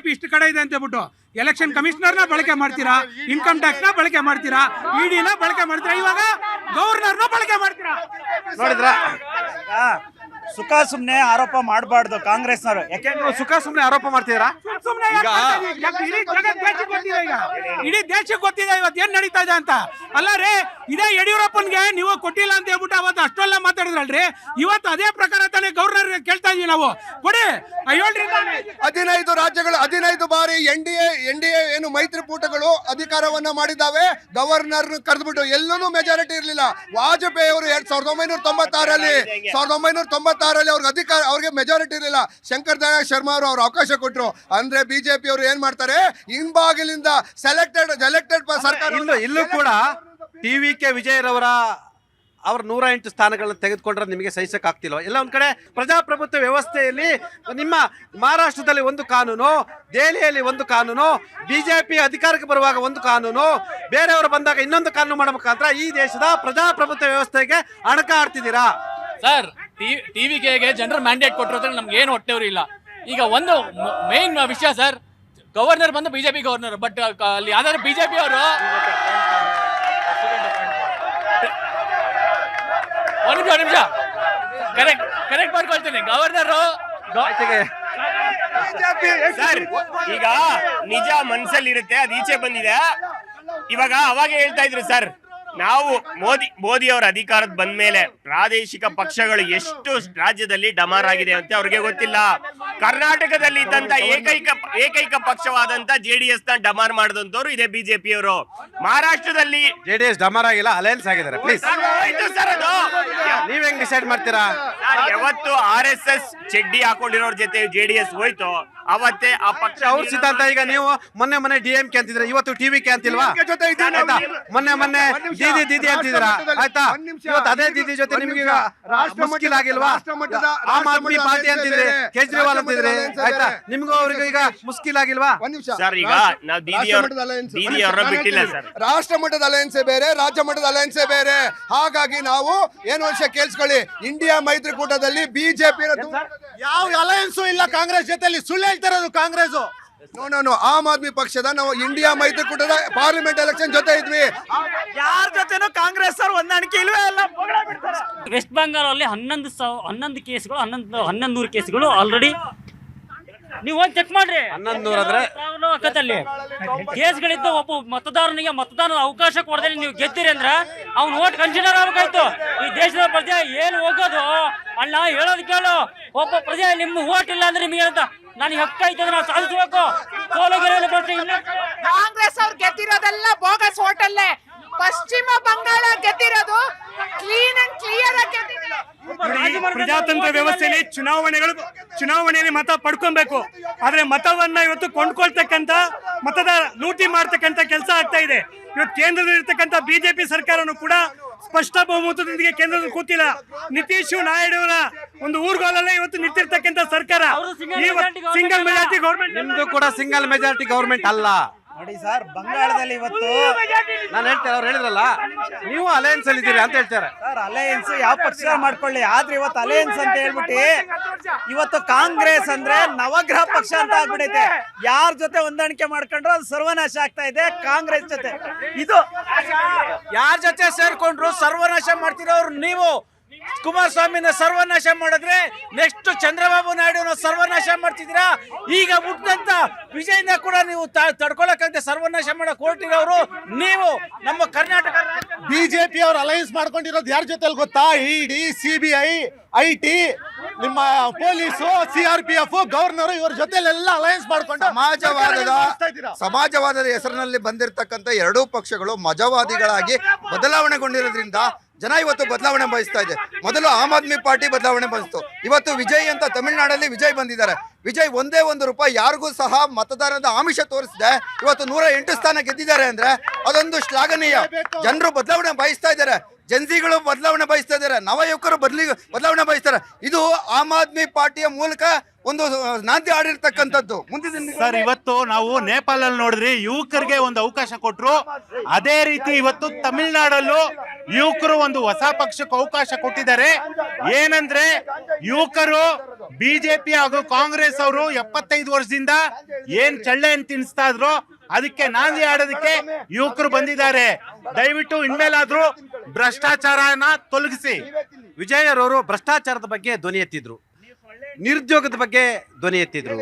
BJP ಇಷ್ಟು ಕಡೆ ಇದೆ ಅಂತ ಹೇಳ್ಬಿಟ್ಟು ಎಲೆಕ್ಷನ್ ಕಮಿಷನರ್ನ ಬಳಕೆ ಮಾಡ್ತೀರಾ, ಇನ್ಕಮ್ ಟ್ಯಾಕ್ಸ್ ನ ಬಳಕೆ ಮಾಡ್ತೀರಾ, ಇಡಿನ ಬಳಕೆ ಮಾಡ್ತೀರಾ, ಇವಾಗ ಗವರ್ನರ್ನ ಬಳಕೆ ಮಾಡ್ತೀರಾ. ನೋಡಿದ್ರ ಸುಖ ಸುಮ್ನೆ ಆರೋಪ ಮಾಡಬಾರ್ದು ಕಾಂಗ್ರೆಸ್ನವರು. ಯಾಕೆ ನೀವು ಸುಖ ಸುಮ್ನೆ ಆರೋಪ ಮಾಡ್ತಿದ್ದೀರಾ? ಇಡೀ ದೇಶಕ್ಕೆ ಗೊತ್ತಿದೆ ಇವತ್ತು ಏನ್ ನಡೀತಾ ಇದೆ ಅಂತ. ಅಲ್ಲ ರೀ, ಇದೇ ಯಡಿಯೂರಪ್ಪನ್ಗೆ ನೀವು ಕೊಟ್ಟಿಲ್ಲ ಅಂತ ಹೇಳ್ಬಿಟ್ಟು ಅವತ್ತು ಅಷ್ಟೆಲ್ಲ ಮಾತಾಡಿದ್ರಲ್ರಿ, ಇವತ್ತು ಅದೇ ಪ್ರಕಾರ ತಾನೇ ಗವರ್ನರ್ ಕೇಳ್ತಾ ಇದೀವಿ ನಾವು, ಕೊಡಿ. 15 ರಾಜ್ಯಗಳು 15 ಬಾರಿ ಎನ್ ಡಿ ಎ ಏನು ಮೈತ್ರಿಕೂಟಗಳು ಅಧಿಕಾರವನ್ನ ಮಾಡಿದ್ದಾವೆ. ಗವರ್ನರ್ ಕರೆದ್ಬಿಟ್ಟು ಎಲ್ಲೂ ಮೆಜಾರಿಟಿ ಇರಲಿಲ್ಲ. ವಾಜಪೇಯಿ ಅವರು 1996 ಅವ್ರಿಗೆ ಮೆಜಾರಿಟಿ ಇರಲಿಲ್ಲ. ಶಂಕರ್ ದಯಾಳ್ ಶರ್ಮಾ ಅವರು ಅವಕಾಶ ಕೊಟ್ಟರು. ಅಂದ್ರೆ ಬಿಜೆಪಿ ಅವರು ಏನ್ ಮಾಡ್ತಾರೆ, ಹಿಂಬಾಗಿಲಿಂದ ಸೆಲೆಕ್ಟೆಡ್ ಸರ್ಕಾರ. ಇಲ್ಲೂ ಕೂಡ ಟಿವಿಕೆ ವಿಜಯರವರ 108 ಸ್ಥಾನಗಳನ್ನು ತೆಗೆದುಕೊಂಡ್ರೆ ನಿಮಗೆ ಸಹಿಸಕ್ ಆಗ್ತಿಲ್ವ? ಎಲ್ಲ ಒಂದ್ ಕಡೆ ಪ್ರಜಾಪ್ರಭುತ್ವ ವ್ಯವಸ್ಥೆಯಲ್ಲಿ ನಿಮ್ಮ ಮಹಾರಾಷ್ಟ್ರದಲ್ಲಿ ಒಂದು ಕಾನೂನು, ದೆಹಲಿಯಲ್ಲಿ ಒಂದು ಕಾನೂನು, ಬಿಜೆಪಿ ಅಧಿಕಾರಕ್ಕೆ ಬರುವಾಗ ಒಂದು ಕಾನೂನು, ಬೇರೆಯವರು ಬಂದಾಗ ಇನ್ನೊಂದು ಕಾನೂನು ಮಾಡಬೇಕಂದ್ರೆ ಈ ದೇಶದ ಪ್ರಜಾಪ್ರಭುತ್ವ ವ್ಯವಸ್ಥೆಗೆ ಅಣಕ ಆಡ್ತಿದ್ದೀರಾ ಸರ್. ಟಿವಿಕೆಗೆ ಜನರಲ್ ಮ್ಯಾಂಡೇಟ್ ಕೊಟ್ಟಿರೋದ್ರೆ ನಮ್ಗೆ ಏನು ಹೊಟ್ಟೆವ್ರು ಇಲ್ಲ. ಈಗ ಒಂದು ಮೇನ್ ವಿಷಯ ಸರ್, ಗವರ್ನರ್ ಬಂದು ಬಿಜೆಪಿ ಗವರ್ನರ್, ಬಟ್ ಅಲ್ಲಿ ಯಾವ್ದಾದ್ರು ಬಿಜೆಪಿ ಅವರು ಒಂದು ನಿಮಿಷ ಕರೆಕ್ಟ್ ಮಾಡ್ಕೊಳ್ತೀನಿ. ಗವರ್ನರು ಸರ್ ಈಗ ನಿಜ ಮನ್ಸಲ್ಲಿರುತ್ತೆ, ಅದು ಈಚೆ ಬಂದಿದೆ. ಇವಾಗ ಅವಾಗ ಹೇಳ್ತಾ ಇದ್ರು ಸರ್, ನಾವು ಮೋದಿ ಅವರ ಅಧಿಕಾರದ ಬಂದ ಮೇಲೆ ಪ್ರಾದೇಶಿಕ ಪಕ್ಷಗಳು ಎಷ್ಟು ರಾಜ್ಯದಲ್ಲಿ ಡಮಾರ್ ಆಗಿದೆ ಅಂತ ಅವ್ರಿಗೆ ಗೊತ್ತಿಲ್ಲ. ಕರ್ನಾಟಕದಲ್ಲಿ ಇದ್ದಂತ ಏಕೈಕ ಪಕ್ಷವಾದಂತ JDS ನ ಡಮಾರ್ ಮಾಡಿದಂತವ್ರು ಇದೇ ಬಿಜೆಪಿ ಅವರು. ಮಹಾರಾಷ್ಟ್ರದಲ್ಲಿ JDS ಡಮಾರ್ ಆಗಿಲ್ಲ, ಅಲಯನ್ಸ್ ಆಗಿದ್ದಾರೆ. ಪ್ಲೀಸ್ ಸರ್, ಅದು ನೀವ್ ಹೆಂಗ್ ಡಿಸೈಡ್ ಮಾಡ್ತೀರಾ? ಯಾವತ್ತು RSS ಚಡ್ಡಿ ಹಾಕೊಂಡಿರೋರ್ ಜೊತೆ JDS ಹೋಯ್ತು ಅವತ್ತೇ ಆ ಪಕ್ಷ ಅವ್ರ ಸಿದ್ಧಾಂತ. ಈಗ ನೀವು ಮೊನ್ನೆ DMK ಅಂತಿದ್ರೆ, ಇವತ್ತು TVK ಅಂತಿಲ್ವಾ? ಮೊನ್ನೆ ದೀದಿ ಅಂತಿದ್ರ, ಆಯ್ತಾ? ಇವತ್ತು ಅದೇ ದೀದಿ ಜೊತೆ ನಿಮ್ಗೆ ಮುಷ್ಕಿಲ್ ಆಗಿಲ್ವಾ? ಆಮ್ ಆದ್ಮಿ ಪಾರ್ಟಿ ಅಂತಿದ್ರೆ, ಕೇಜ್ರಿವಾಲ್ ಅಂತಿದ್ರೆ, ಆಯ್ತಾ? ನಿಮ್ಗೂ ಅವ್ರಿಗೂ ಈಗ ಮುಷ್ಕಿಲ್ ಆಗಿಲ್ವಾ? ಸರ್, ಈಗ ನಾವು ದೀದಿ ಅವ್ರನ್ನ ಬಿಟ್ಟಿಲ್ಲ ಸರ್. ರಾಷ್ಟ್ರ ಮಟ್ಟದ ಅಲಯನ್ಸೇ ಬೇರೆ, ರಾಜ್ಯ ಮಟ್ಟದ ಅಲಯನ್ಸೇ ಬೇರೆ. ಹಾಗಾಗಿ ನಾವು ಏನು ವಿಷಯ ಕೇಳಿಸ್ಕೊಳ್ಳಿ, ಇಂಡಿಯಾ ಮೈತ್ರಿಕೂಟದಲ್ಲಿ ಬಿಜೆಪಿ ಯಾವ ಅಲಯನ್ಸು ಇಲ್ಲ ಕಾಂಗ್ರೆಸ್ ಜೊತೆಲಿ. ಸುಳ್ಳು ಹೇಳ್ತಿರೋದು ಕಾಂಗ್ರೆಸ್. ನೋ ಆಮ್ ಆದ್ಮಿ ಪಕ್ಷದ ನಾವು ಇಂಡಿಯಾ ಮೈತ್ರಿಕೂಟದ ಪಾರ್ಲಿಮೆಂಟ್ ಎಲೆಕ್ಷನ್ ಜೊತೆ ಇದ್ವಿ. ಯಾರ ಜೊತೆನೂ ಕಾಂಗ್ರೆಸ್ ಅವ್ರು ಹೊಂದಾಣಿಕೆ ಇಲ್ವೇ ಇಲ್ಲ. ವೆಸ್ಟ್ ಬೆಂಗಾಲ್ ಅಲ್ಲಿ 11 ಕೇಸ್ಗಳು 1100 ಕೇಸ್ಗಳು ಆಲ್ರೆಡಿ ನೀವು ಹೋಗಿ ಚೆಕ್ ಮಾಡ್ರಿ. 1100 ಅಂದ್ರೆ ಅಕ್ಕದಲ್ಲಿ ಕೇಸ್ಗಳಿದ್ದು ಒಬ್ಬ ಮತದಾರನಿಗೆ ಮತದಾನದ ಅವಕಾಶ ಕೊಡದೆ ನೀವು ಗೆದ್ದಿರಿ ಅಂದ್ರೆ ಅವ್ನು ಓಟ್ ಕನ್ಸಿಡರ್ ಆಗ್ಬೇಕಾಯ್ತು. ಈ ದೇಶದ ಪ್ರಜೆ ಏನು ಹೋಗೋದು ಅಲ್ಲ, ಹೇಳೋದು ಕೇಳು. ಒಬ್ಬ ಪ್ರಜೆ ನಿಮ್ಮ ಓಟ್ ಇಲ್ಲ ಅಂದ್ರೆ ನಿಮಗೆ ಅಂತ ನನಗೆ ಹಕ್ಕೈತೆ ನಾವು ಸಾಧಿಸಬೇಕು. ಕಾಂಗ್ರೆಸ್ ಅವ್ರು ಗೆದ್ದಿರೋದೆಲ್ಲ ಬೋಗಸ್ ಹೋಟೆಲ್ಲೇ. ಪಶ್ಚಿಮ ಬಂಗಾಳ ಗೆದ್ದಿರೋದು ಕ್ಲೀನ್ ಅಂಡ್ ಕ್ಲಿಯರ್ ಆಗಿ ಗೆದ್ದಿದೆ. ಪ್ರಜಾತಂತ್ರ ವ್ಯವಸ್ಥೆಯಲ್ಲಿ ಚುನಾವಣೆಯಲ್ಲಿ ಮತ ಪಡ್ಕೊಬೇಕು. ಆದ್ರೆ ಮತವನ್ನ ಇವತ್ತು ಕೊಂಡ್ಕೊಳ್ತಕ್ಕಂತ ಮತದ ಲೂಟಿ ಮಾಡ್ತಕ್ಕಂತ ಕೆಲಸ ಆಗ್ತಾ ಇದೆ. ಇವತ್ತು ಕೇಂದ್ರದಲ್ಲಿರ್ತಕ್ಕಂಥ ಬಿಜೆಪಿ ಸರ್ಕಾರನು ಕೂಡ ಸ್ಪಷ್ಟ ಬಹುಮತದೊಂದಿಗೆ ಕೇಂದ್ರದಲ್ಲಿ ಕೂತಿಲ್ಲ. ನಿತೀಶ್ ನಾಯ್ಡುವರ ಒಂದು ಊರುಗಳಲ್ಲೇ ಇವತ್ತು ನಿಂತಿರ್ತಕ್ಕಂಥ ಸರ್ಕಾರ ಸಿಂಗಲ್ ಮೆಜಾರಿಟಿ ಗೌರ್ಮೆಂಟ್. ನಿಮ್ದು ಕೂಡ ಸಿಂಗಲ್ ಮೆಜಾರಿಟಿ ಗೌರ್ಮೆಂಟ್ ಅಲ್ಲ. ನೋಡಿ ಸರ್, ಬಂಗಾಳದಲ್ಲಿ ಇವತ್ತು ನಾನು ಹೇಳ್ತೇನೆ, ಅವ್ರು ಹೇಳಿದ್ರಲ್ಲ ನೀವು ಅಲಯನ್ಸ್ ಅಲ್ಲಿ ಇದ್ದೀರಿ ಅಂತ ಹೇಳ್ತಾರೆ. ಸರ್, ಅಲಯನ್ಸ್ ಯಾವ ಪಕ್ಷ ಮಾಡ್ಕೊಳ್ಳಿ, ಆದ್ರೆ ಇವತ್ತು ಅಲಯನ್ಸ್ ಅಂತ ಹೇಳ್ಬಿಟ್ಟು ಇವತ್ತು ಕಾಂಗ್ರೆಸ್ ಅಂದ್ರೆ ನವಗ್ರಹ ಪಕ್ಷ ಅಂತ ಆಗ್ಬಿಡೈತೆ. ಯಾರ ಜೊತೆ ಹೊಂದಾಣಿಕೆ ಮಾಡ್ಕೊಂಡ್ರು ಅದು ಸರ್ವನಾಶ ಆಗ್ತಾ ಇದೆ. ಕಾಂಗ್ರೆಸ್ ಜೊತೆ ಇದು ಯಾರ ಜೊತೆ ಸೇರ್ಕೊಂಡ್ರು ಸರ್ವನಾಶ ಮಾಡ್ತಿರೋರು ನೀವು. ಕುಮಾರಸ್ವಾಮಿನ ಸರ್ವನಾಶ ಮಾಡಿದ್ರೆ ನೆಕ್ಸ್ಟ್ ಚಂದ್ರಬಾಬು ನಾಯ್ಡು ಸರ್ವನಾಶ ಮಾಡ್ತಿದ್ದೀರಾ. ಈಗ ಹುಟ್ಟಂತ ವಿಜಯನ ಕೂಡ ನೀವು ತಡ್ಕೊಳಕಂತೆ ಸರ್ವನಾಶ ಮಾಡಕ್ ಹೊರಟಿರೋರು ನೀವು. ನಮ್ಮ ಕರ್ನಾಟಕ ಬಿಜೆಪಿ ಅವರು ಅಲಯನ್ಸ್ ಮಾಡ್ಕೊಂಡಿರೋದು ಯಾರ ಜೊತೆ ಗೊತ್ತಾ? ಇಡಿ, CBI, IT, ನಿಮ್ಮ ಪೊಲೀಸು, CRPF, ಗವರ್ನರ್ ಇವರ ಜೊತೆಲೆಲ್ಲ ಅಲಯನ್ಸ್ ಮಾಡ್ಕೊಂಡು ಸಮಾಜವಾದದ ಹೆಸರಿನಲ್ಲಿ ಬಂದಿರತಕ್ಕಂತ ಎರಡೂ ಪಕ್ಷಗಳು ಮಜವಾದಿಗಳಾಗಿ ಬದಲಾವಣೆಗೊಂಡಿರೋದ್ರಿಂದ ಜನ ಇವತ್ತು ಬದಲಾವಣೆ ಬಯಸ್ತಾ ಇದೆ. ಮೊದಲು ಆಮ್ ಆದ್ಮಿ ಪಾರ್ಟಿ ಬದಲಾವಣೆ ಬಯಸ್ತು. ಇವತ್ತು ವಿಜಯ್ ಅಂತ ತಮಿಳುನಾಡಲ್ಲಿ ವಿಜಯ್ ಬಂದಿದ್ದಾರೆ. ವಿಜಯ್ ಒಂದೇ ₹1 ಯಾರಿಗೂ ಸಹ ಮತದಾರರ ಆಮಿಷ ತೋರಿಸಿದೆ ಇವತ್ತು 108 ಸ್ಥಾನ ಗೆದ್ದಿದ್ದಾರೆ ಅಂದ್ರೆ ಅದೊಂದು ಶ್ಲಾಘನೀಯ. ಜನರು ಬದಲಾವಣೆ ಬಯಸ್ತಾ ಇದ್ದಾರೆ, ಜನ್ಸಿಗಳು ಬದಲಾವಣೆ ಬಯಸ್ತಾ ಇದ್ದಾರೆ, ನವ ಯುವಕರು ಬದಲಾವಣೆ ಬಯಸ್ತಾರೆ. ಇದು ಆಮ್ ಆದ್ಮಿ ಪಾರ್ಟಿಯ ಮೂಲಕ ಒಂದು ನಾಂದಿ ಆಡಿರ್ತಕ್ಕಂಥದ್ದು. ಮುಂದಿನ ದಿನಗಳಲ್ಲಿ ಸರ್, ಇವತ್ತು ನಾವು ನೇಪಾಳಲ್ಲಿ ನೋಡಿದ್ರಿ ಯುವಕರಿಗೆ ಒಂದು ಅವಕಾಶ ಕೊಟ್ರು. ಅದೇ ರೀತಿ ಇವತ್ತು ತಮಿಳುನಾಡಲ್ಲೂ ಯುವಕರು ಒಂದು ಹೊಸ ಪಕ್ಷಕ್ಕೆ ಅವಕಾಶ ಕೊಟ್ಟಿದ್ದಾರೆ. ಏನಂದ್ರೆ ಯುವಕರು ಬಿಜೆಪಿ ಹಾಗೂ ಕಾಂಗ್ರೆಸ್ ಅವರು 75 ವರ್ಷದಿಂದ ಏನ್ ಚಳ್ಳೆಯನ್ನು ತಿನ್ನಿಸ್ತಾ ಇದ್ರು ಅದಕ್ಕೆ ನಾಂದಿ ಆಡೋದಕ್ಕೆ ಯುವಕರು ಬಂದಿದ್ದಾರೆ. ದಯವಿಟ್ಟು ಇನ್ಮೇಲಾದ್ರೂ ಭ್ರಷ್ಟಾಚಾರನ ತೊಲಗಿಸಿ. ವಿಜಯರವರು ಭ್ರಷ್ಟಾಚಾರದ ಬಗ್ಗೆ ಧ್ವನಿ ಎತ್ತಿದ್ರು, ನಿರುದ್ಯೋಗದ ಬಗ್ಗೆ ಧ್ವನಿ ಎತ್ತಿದ್ರು,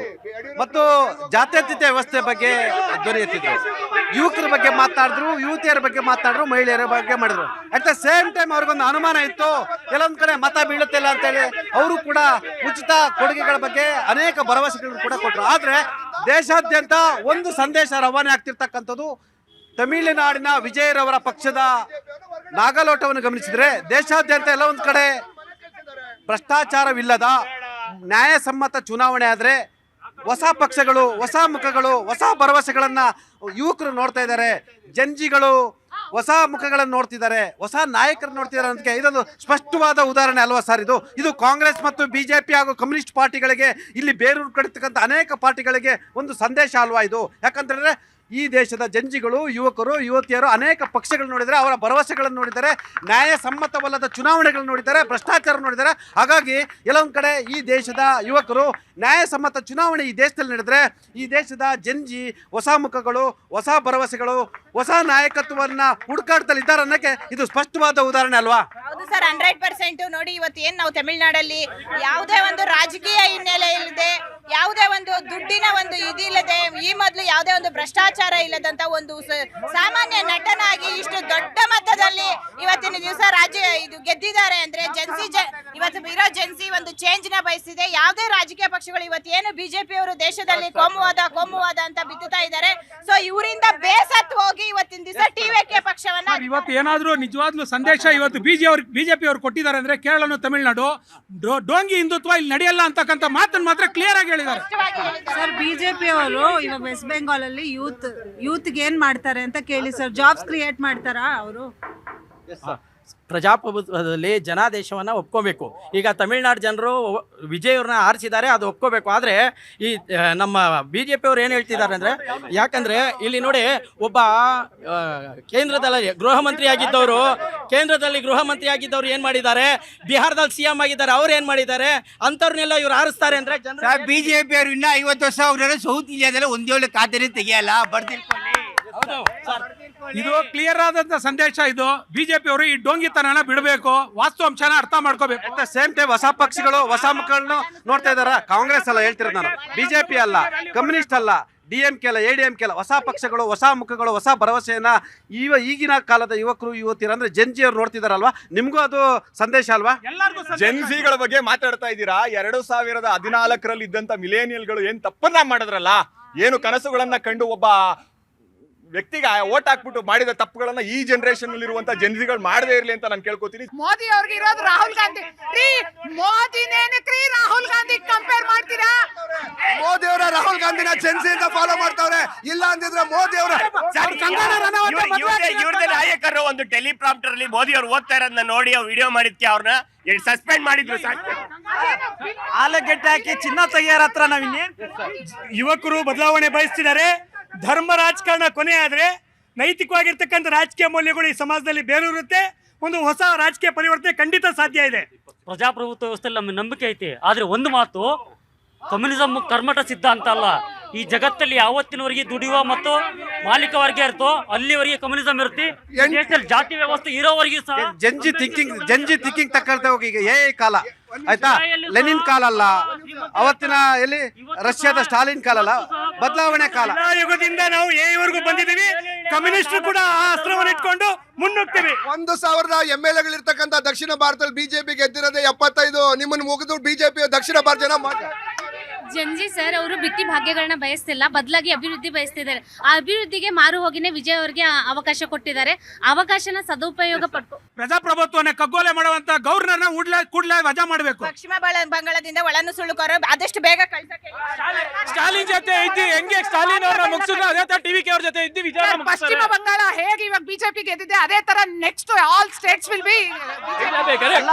ಮತ್ತು ಜಾತ್ಯತೀತ ವ್ಯವಸ್ಥೆ ಬಗ್ಗೆ ಧ್ವನಿ ಎತ್ತಿದ್ರು. ಯುವಕರ ಬಗ್ಗೆ ಮಾತಾಡಿದ್ರು, ಯುವತಿಯರ ಬಗ್ಗೆ ಮಾತಾಡಿದ್ರು, ಮಹಿಳೆಯರ ಬಗ್ಗೆ ಮಾಡಿದ್ರು. ಅಟ್ ದ ಸೇಮ್ ಟೈಮ್ ಅವ್ರಿಗೊಂದು ಅನುಮಾನ ಇತ್ತು, ಕೆಲವೊಂದ್ ಕಡೆ ಮತ ಬೀಳುತ್ತಿಲ್ಲ ಅಂತೇಳಿ ಅವರು ಕೂಡ ಉಚಿತ ಕೊಡುಗೆಗಳ ಬಗ್ಗೆ ಅನೇಕ ಭರವಸೆಗಳನ್ನು ಕೂಡ ಕೊಟ್ಟರು. ಆದ್ರೆ ದೇಶಾದ್ಯಂತ ಒಂದು ಸಂದೇಶ ರವಾನೆ ಆಗ್ತಿರ್ತಕ್ಕಂಥದ್ದು, ತಮಿಳುನಾಡಿನ ವಿಜಯರವರ ಪಕ್ಷದ ನಾಗಲೋಟವನ್ನು ಗಮನಿಸಿದ್ರೆ ದೇಶಾದ್ಯಂತ ಎಲ್ಲ ಒಂದ್ ಕಡೆ ಭ್ರಷ್ಟಾಚಾರವಿಲ್ಲದ ನ್ಯಾಯಸಮ್ಮತ ಚುನಾವಣೆ ಆದ್ರೆ ಹೊಸ ಪಕ್ಷಗಳು, ಹೊಸ ಮುಖಗಳು, ಹೊಸ ಭರವಸೆಗಳನ್ನ ಯುವಕರು ನೋಡ್ತಾ ಇದ್ದಾರೆ. ಜಂಜಿಗಳು ಹೊಸ ಮುಖಗಳನ್ನು ನೋಡ್ತಿದ್ದಾರೆ, ಹೊಸ ನಾಯಕರು ನೋಡ್ತಿದ್ದಾರೆ ಅನ್ನೋದಕ್ಕೆ ಇದೊಂದು ಸ್ಪಷ್ಟವಾದ ಉದಾಹರಣೆ ಅಲ್ವಾ ಸರ್? ಇದು ಕಾಂಗ್ರೆಸ್ ಮತ್ತು ಬಿಜೆಪಿ ಹಾಗೂ ಕಮ್ಯುನಿಸ್ಟ್ ಪಾರ್ಟಿಗಳಿಗೆ, ಇಲ್ಲಿ ಬೇರೂರು ಕಡಿತಕ್ಕಂಥ ಅನೇಕ ಪಾರ್ಟಿಗಳಿಗೆ ಒಂದು ಸಂದೇಶ ಅಲ್ವಾ ಇದು? ಯಾಕಂತಂದ್ರೆ ಈ ದೇಶದ ಜಂಜಿಗಳು, ಯುವಕರು, ಯುವತಿಯರು ಅನೇಕ ಪಕ್ಷಗಳು ನೋಡಿದರೆ, ಅವರ ಭರವಸೆಗಳನ್ನು ನೋಡಿದ್ದಾರೆ, ನ್ಯಾಯಸಮ್ಮತವಲ್ಲದ ಚುನಾವಣೆಗಳನ್ನು ನೋಡಿದ್ದಾರೆ, ಭ್ರಷ್ಟಾಚಾರ ನೋಡಿದ್ದಾರೆ. ಹಾಗಾಗಿ ಎಲ್ಲೊಂದು ಕಡೆ ಈ ದೇಶದ ಯುವಕರು ನ್ಯಾಯಸಮ್ಮತ ಚುನಾವಣೆ ಈ ದೇಶದಲ್ಲಿ ನಡೆದರೆ ಈ ದೇಶದ ಜಂಜಿ ಹೊಸ ಮುಖಗಳು, ಹೊಸ ಭರವಸೆಗಳು, ಹೊಸ ನಾಯಕತ್ವವನ್ನು ಹುಡುಕಾಡ್ತಲ್ಲಿ ಇದ್ದಾರೆ ಅನ್ನೋಕ್ಕೆ ಇದು ಸ್ಪಷ್ಟವಾದ ಉದಾಹರಣೆ ಅಲ್ವಾ? ಹೌದು ಸರ್, 100% ನೋಡಿ. ಇವತ್ತು ಏನ್ ನಾವು ತಮಿಳುನಾಡಲ್ಲಿ ಯಾವುದೇ ಒಂದು ರಾಜಕೀಯ ಹಿನ್ನೆಲೆ ಇಲ್ಲದೆ, ಯಾವುದೇ ಒಂದು ದುಡ್ಡಿನ ಒಂದು ಇದಿಲ್ಲದೆ, ಈ ಮೊದಲು ಯಾವುದೇ ಒಂದು ಭ್ರಷ್ಟಾಚಾರ ಇಲ್ಲದಂತ ಒಂದು ಸಾಮಾನ್ಯ ನಟನಾಗಿ ಇಷ್ಟು ದೊಡ್ಡ ಮಟ್ಟದಲ್ಲಿ ಇವತ್ತಿನ ದಿವಸ ಇದು ಗೆದ್ದಿದ್ದಾರೆ ಅಂದ್ರೆ ಇವತ್ತು ಇರೋ ಜೆನ್ಸಿ ಒಂದು ಚೇಂಜ್ ನ ಬಯಸಿದೆ. ಯಾವುದೇ ರಾಜಕೀಯ ಪಕ್ಷಗಳು ಇವತ್ತೇನು ಬಿಜೆಪಿ ಅವರು ದೇಶದಲ್ಲಿ ಕೋಮುವಾದ ಅಂತ ಬಿತ್ತುತ್ತಾ ಇದ್ದಾರೆ. ಸೊ ಇವರಿಂದ ಬೇಸತ್ತು ಹೋಗಿ ಇವತ್ತಿನ ದಿವಸ ಟಿವಿಕೆ ಪಕ್ಷವನ್ನ ಇವತ್ತು ಏನಾದ್ರೂ ನಿಜವಾಗ್ಲೂ ಸಂದೇಶ ಇವತ್ತು ಬಿಜೆಪಿ ಅವರು ಕೊಟ್ಟಿದ್ದಾರೆ ಅಂದ್ರೆ ಕೇರಳ, ತಮಿಳುನಾಡು ಡೋಂಗಿ ಹಿಂದುತ್ವ ಇಲ್ಲಿ ನಡೆಯಲ್ಲ ಅಂತಕ್ಕಂಥ ಮಾತನ್ನು ಮಾತ್ರ ಕ್ಲಿಯರ್ ಆಗಿ ಹೇಳಿದ್ದಾರೆ ಸರ್. ಬಿಜೆಪಿ ಅವರು ಇವಾಗ ವೆಸ್ಟ್ ಬೆಂಗಾಲ್ ಅಲ್ಲಿ ಯೂತ್ಗೆ ಏನ್ ಮಾಡ್ತಾರೆ ಅಂತ ಕೇಳಿ ಸರ್. ಜಾಬ್ಸ್ ಕ್ರಿಯೇಟ್ ಮಾಡ್ತಾರಾ ಅವರು? ಪ್ರಜಾಪ್ರಭುತ್ವದಲ್ಲಿ ಜನಾದೇಶವನ್ನು ಒಪ್ಕೋಬೇಕು. ಈಗ ತಮಿಳುನಾಡು ಜನರು ವಿಜಯ್ ಅವ್ರನ್ನ ಆರಿಸಿದ್ದಾರೆ, ಅದು ಒಪ್ಕೋಬೇಕು. ಆದರೆ ಈ ನಮ್ಮ ಬಿ ಜೆ ಪಿಯವ್ರು ಏನು ಹೇಳ್ತಿದ್ದಾರೆ ಅಂದರೆ, ಯಾಕಂದರೆ ಇಲ್ಲಿ ನೋಡಿ, ಒಬ್ಬ ಕೇಂದ್ರದಲ್ಲಿ ಗೃಹ ಮಂತ್ರಿ ಆಗಿದ್ದವರು ಏನು ಮಾಡಿದ್ದಾರೆ, ಬಿಹಾರದಲ್ಲಿ CM ಆಗಿದ್ದಾರೆ, ಅವ್ರು ಏನು ಮಾಡಿದ್ದಾರೆ, ಅಂಥವ್ರನ್ನೆಲ್ಲ ಇವ್ರು ಆರಿಸ್ತಾರೆ ಅಂದರೆ ಬಿಜೆಪಿ ಅವರು ಇನ್ನೂ 50 ವರ್ಷ ಹೋಗ್ರೆ ಸೌತ್ ಇಂಡಿಯಾದಲ್ಲಿ ಒಂದೇಳು ಖಾತೆನೇ ತೆಗೆಯಲ್ಲ, ಬರ್ತಿರ್ಕೊಳ್ಳಿ. ಇದು ಕ್ಲಿಯರ್ ಆದಂತ ಸಂದೇಶ. ಇದು ಬಿಜೆಪಿ ಅವರು ಈ ಡೋಂಗಿತನನ ಬಿಡಬೇಕು, ವಾಸ್ತವಾಂಶನ ಅರ್ಥ ಮಾಡ್ಕೋಬೇಕು. ಅಟ್ ದ ಸೇಮ್ ಟೈಮ್ ಹೊಸ ಪಕ್ಷಗಳು, ಹೊಸ ಮುಖಗಳನ್ನು ನೋಡ್ತಾ ಇದಾರೆ. ಕಾಂಗ್ರೆಸ್ ಅಲ್ಲ ಹೇಳ್ತಿರೋದು ನಾನು, ಬಿಜೆಪಿ ಅಲ್ಲ, ಕಮ್ಯುನಿಸ್ಟ್ ಅಲ್ಲ, DMK ಅಲ್ಲ, ADMK ಅಲ್ಲ, ಹೊಸ ಪಕ್ಷಗಳು, ಹೊಸ ಮುಖಗಳು, ಹೊಸ ಭರವಸೆಯನ್ನ ಈಗಿನ ಕಾಲದ ಯುವಕರು, ಯುವತಿಯರು ಅಂದ್ರೆ ಜೆನ್ಜಿ ಅವ್ರು ನೋಡ್ತಿದಾರಲ್ವಾ? ನಿಮ್ಗೂ ಅದು ಸಂದೇಶ ಅಲ್ವಾ? ಜೆನ್ಸಿಗಳ ಬಗ್ಗೆ ಮಾತಾಡ್ತಾ ಇದ್ದೀರಾ. 2014ರಲ್ಲಿ ಇದ್ದಂತ ಮಿಲೇನಿಯಲ್ಗಳು ಏನ್ ತಪ್ಪನ್ನ ಮಾಡಿದ್ರಲ್ಲ, ಏನು ಕನಸುಗಳನ್ನ ಕಂಡು ಒಬ್ಬ ವ್ಯಕ್ತಿಗೆ ಓಟ್ ಹಾಕ್ಬಿಟ್ಟು ಮಾಡಿದ ತಪ್ಪುಗಳನ್ನ ಈ ಜನರೇಷನ್ ಇರುವಂತ ಜೆನ್ಸಿಗಳು ಮಾಡದೇ ಇರ್ಲಿ ಅಂತ ನಾನು ಕೇಳ್ಕೊತೀನಿ. ಮೋದಿ ಅವ್ರಿಗೆ ಇರೋದು ರಾಹುಲ್ ಗಾಂಧಿ ರೀ. ಮೋದಿನೇನಕ್ರಿ ರಾಹುಲ್ ಗಾಂಧಿ ಕಂಪೇರ್ ಮಾಡ್ತೀರಾ? ಮೋದಿ ಅವರ ರಾಹುಲ್ ಗಾಂಧಿನ ಜೆನ್ಸಿಯಿಂದ ಫಾಲೋ ಮಾಡ್ತಾವ್ರೆ. ಇಲ್ಲ ಅಂದಿದ್ರೆ ಮೋದಿ ಅವರ ಇವ್ರದೇ ನಾಯಕರು ಒಂದು ಟೆಲಿಪ್ರಾಂಪ್ಟರ್ ಅಲ್ಲಿ ಮೋದಿ ಅವ್ರು ಓದ್ತಾ ಇರೋದನ್ನ ನೋಡಿ ವಿಡಿಯೋ ಮಾಡಿದ್ಕೆ ಅವ್ರನ್ನ ಸಸ್ಪೆಂಡ್ ಮಾಡಿದ್ರು. ಆಲೂಗೆಡ್ಡೆ ಹಾಕಿ ಚಿನ್ನ ತೆಗಿಯೋರ ಹತ್ರ ನಾವಿನ್ನೇನು? ಯುವಕರು ಬದಲಾವಣೆ ಬಯಸ್ತಿದ್ದಾರೆ. ಧರ್ಮ ರಾಜಕಾರಣ ಕೊನೆ ಆದ್ರೆ ನೈತಿಕವಾಗಿರ್ತಕ್ಕಂಥ ರಾಜಕೀಯ ಮೌಲ್ಯಗಳು ಈ ಸಮಾಜದಲ್ಲಿ ಬೇರೂರುತ್ತೆ. ಒಂದು ಹೊಸ ರಾಜಕೀಯ ಪರಿವರ್ತನೆ ಖಂಡಿತ ಸಾಧ್ಯ ಇದೆ. ಪ್ರಜಾಪ್ರಭುತ್ವ ವ್ಯವಸ್ಥೆಯಲ್ಲಿ ನಮಗೆ ನಂಬಿಕೆ ಐತಿ. ಆದ್ರೆ ಒಂದು ಮಾತು, ಕಮ್ಯುನಿಸಂ ಕರ್ಮಠ ಸಿದ್ಧಾಂತ ಅಲ್ಲ. ಈ ಜಗತ್ತಲ್ಲಿ ಯಾವತ್ತಿನವರೆಗೆ ದುಡಿಯುವ ಮತ್ತು ಮಾಲೀಕ ವರ್ಗ ಇರ್ತೋ ಅಲ್ಲಿವರೆಗೆ ಕಮ್ಯುನಿಸಂ ಇರುತ್ತೆ. ದೇಶದಲ್ಲಿ ಜಾತಿ ವ್ಯವಸ್ಥೆ ಇರೋವರೆಗೆ ಸಹ ಜಂಜಿ ಥಿಂಕಿಂಗ್ ತಕ್ಕಂತ ಹೋಗಿ. ಈಗ ಕಾಲ ಆಯ್ತಾ, ಲೆನಿನ್ ಕಾಲ ಅಲ್ಲ, ಅವತ್ತಿನ ಎಲ್ಲಿ ರಷ್ಯಾದ ಸ್ಟಾಲಿನ್ ಕಾಲ ಅಲ್ಲ, ಬದಲಾವಣೆ ಕಾಲ. ಯುಗದಿಂದ ನಾವು ಏವರೆಗೂ ಬಂದಿದ್ದೀವಿ. ಕಮ್ಯುನಿಸ್ಟ್ ಕೂಡ ಆ ಅಸ್ತ್ರವನ್ನು ಇಟ್ಕೊಂಡು ಮುನ್ನುಗ್ತೀವಿ. 1000 MLA ಗಳಿರ್ತಕ್ಕಂಥ ದಕ್ಷಿಣ ಭಾರತದಲ್ಲಿ ಬಿಜೆಪಿ ಗೆದ್ದಿರೋದೇ 75. ನಿಮ್ಮನ್ನು ಮುಗಿದು ಬಿಜೆಪಿ ದಕ್ಷಿಣ ಭಾರತ ಜನ ಜಂಜಿ ಸರ್ ಅವರು ಬಿಟ್ಟಿ ಭಾಗ್ಯಗಳನ್ನ ಬಯಸ್ತಿಲ್ಲ, ಬದಲಾಗಿ ಅಭಿವೃದ್ಧಿ ಬಯಸ್ತಿದ್ದಾರೆ. ಆ ಅಭಿವೃದ್ಧಿಗೆ ಮಾರು ಹೋಗಿನೇ ವಿಜಯ್ ಅವರಿಗೆ ಅವಕಾಶ ಕೊಟ್ಟಿದ್ದಾರೆ. ಅವಕಾಶನ ಸದುಪಯೋಗ ಪಡ್ಕೊ ಪ್ರಜಾಪ್ರಭುತ್ವನ ಕಗ್ಗೋಲೆ ಮಾಡುವಂತ ಗವರ್ನರ್ನ ಕೂಡಲೇ ವಜಾ ಮಾಡಬೇಕು. ಪಶ್ಚಿಮ ಬಂಗಾಳದಿಂದ ಒಳನುಸುಳುಕೋರು ಆದಷ್ಟು ಬೇಗ ಕಳ್ಸಕ್ಕೆ ಸ್ಟಾಲಿನ್ ಜೊತೆ ಇದ್ದು ಹೆಂಗೆ ಸ್ಟಾಲಿನ್ ಅವ್ರನ್ನ ಮುಗಿಸಿದ್ರು ಅದೇ ತರ ಟಿವಿಕೆ ಅವ್ರ ಜೊತೆ ಇದ್ದು ವಿಚಾರ ಪಶ್ಚಿಮ ಬಂಗಾಳ ಹೇಗೆ ಇವಾಗ ಬಿಜೆಪಿ ಗೆದ್ದಿದೆ ಅದೇ ತರ next all States will be ಅಲ್ಲ,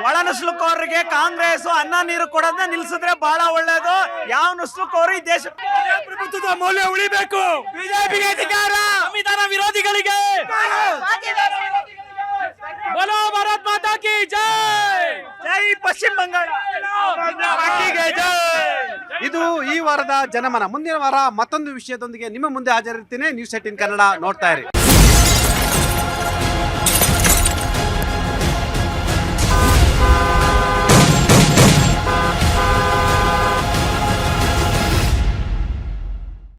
ಒಳ ನುಸುಳುಕೋರಿಗೆ ಕಾಂಗ್ರೆಸ್ ಅನ್ನ ನೀರು ಕೊಡೋದನ್ನ ನಿಲ್ಸಿದ್ರೆ ಬಹಳ ಒಳ್ಳೇದು. ಯಾವ ನುಸುಳುಕೋರು ಈ ದೇಶ ಪ್ರಭುತ್ವದ ಮೌಲ್ಯ ಉಳಿಬೇಕು. ಬಿಜೆಪಿಗೆ ಅಧಿಕಾರ, ಸಂವಿಧಾನ ವಿರೋಧಿಗಳಿಗೆ ಬೋಲೋ ಭಾರತ್ ಮಾತಾ ಕಿ ಜೈ. ಜೈ ಪಶ್ಚಿಮ ಬಂಗಾಳ. ಇದು ಈ ವಾರದ ಜನಮನ. ಮುಂದಿನ ವಾರ ಮತ್ತೊಂದು ವಿಷಯದೊಂದಿಗೆ ನಿಮ್ಮ ಮುಂದೆ ಹಾಜರಿರ್ತೀನಿ. ನ್ಯೂಸ್ 18 ಕನ್ನಡ ನೋಡ್ತಾ ಇರಿ.